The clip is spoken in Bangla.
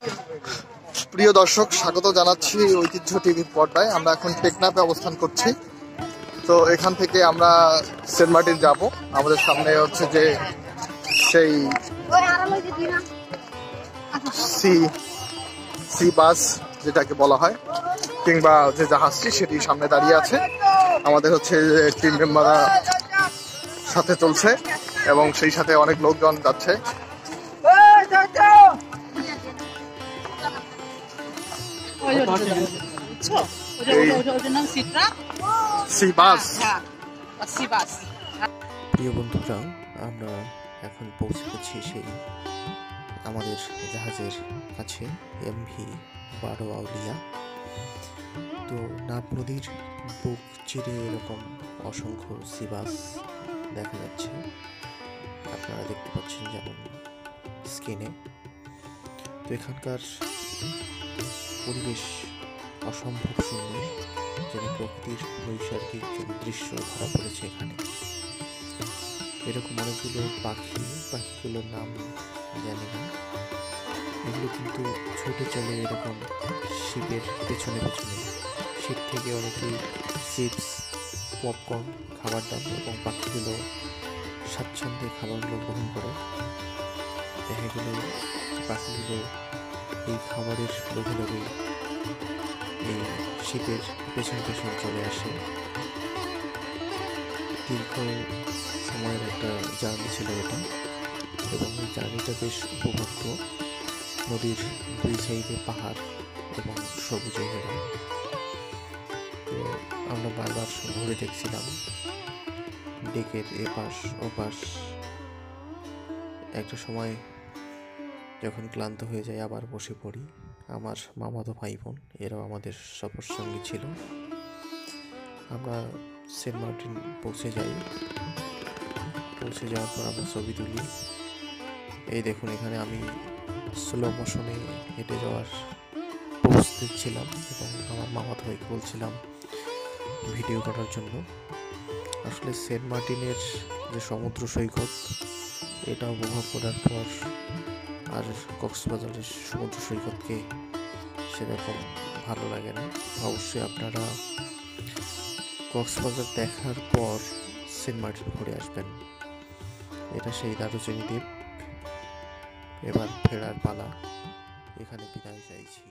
প্রিয় দর্শক, স্বাগত জানাচ্ছি ঐতিহ্য টিভির পর্দায়। আমরা এখন টেকনাফে অবস্থান করছি। তো এখান থেকে আমরা সেন্ট মার্টিন যাব। আমাদের সামনে হচ্ছে যে সেই সি বাস যেটাকে বলা হয়, কিংবা যে জাহাজটি, সেটি সামনে দাঁড়িয়ে আছে। আমাদের হচ্ছে যে টিম মেম্বাররা সাথে চলছে এবং সেই সাথে অনেক লোকজন যাচ্ছে। প্রিয় বন্ধুরা, আমরা এখন পৌঁছে গেছি সেই আমাদের জাহাজের কাছে, এমভি বারো আউলিয়া। তো নাব নদীর বুক চিরে এরকম অসংখ্য সি বাস দেখা যাচ্ছে, আপনারা দেখতে পাচ্ছেন যেমন স্ক্রিনে। তো এখানকার পরিবেশ অসম্ভব সুন্দর, যেন প্রকৃতির নৈসর্গিক দৃশ্য ধরা পড়েছে এখানে। এরকম অনেকগুলো পাখিগুলোর নাম জানি না, এগুলো কিন্তু ছুটে চলে এরকম শিপের পেছনে পেছনে। শিপ থেকে অনেকেই চিপস, পপকর্ন খাবার দাম, এবং পাখিগুলো স্বাচ্ছন্দ্যে খাবারগুলো গ্রহণ করে। দেখা গেল পাখিগুলো এই খাবারের লোভে লোভে এই শিপের পেছন পেছন চলে আসে। দীর্ঘ সময়ের একটা জার্নি ছিল এটা, এবং এই জার্নিটা বেশ উপভোগ্য। নদীর দুই সাইডে পাহাড় এবং সবুজে ঘেরা। তো আমরা বারবার ঘুরে দেখছিলাম ডেকের এপাশ ওপাশ। একটা সময় যখন ক্লান্ত হয়ে যায় আবার বসে পড়ি। আমার মামাতো ভাই বোন এরাও আমাদের সফর সঙ্গী ছিল। আমরা সেন্ট মার্টিন পৌঁছে যাই। পৌঁছে যাওয়ার পর আমরা ছবি তুলি। এই দেখুন, এখানে আমি স্লো মোশনে হেঁটে যাওয়ার পোজ দিচ্ছিলাম এবং আমার মামাতো ভাইকে বলছিলাম ভিডিও করার জন্য। আসলে সেন্ট মার্টিনের যে সমুদ্র সৈকত, এটা উপভোগ করার পর আর কক্সবাজারের সমুদ্র সৈকতকে সেরকম ভালো লাগে না। অবশ্যই আপনারা কক্সবাজার দেখার পর সেন্ট মার্টিন ঘুরে আসবেন। এটা সেই দারুচিনি দ্বীপ। এবার ফেরার পালা, এখানে বিদায় চাইছি।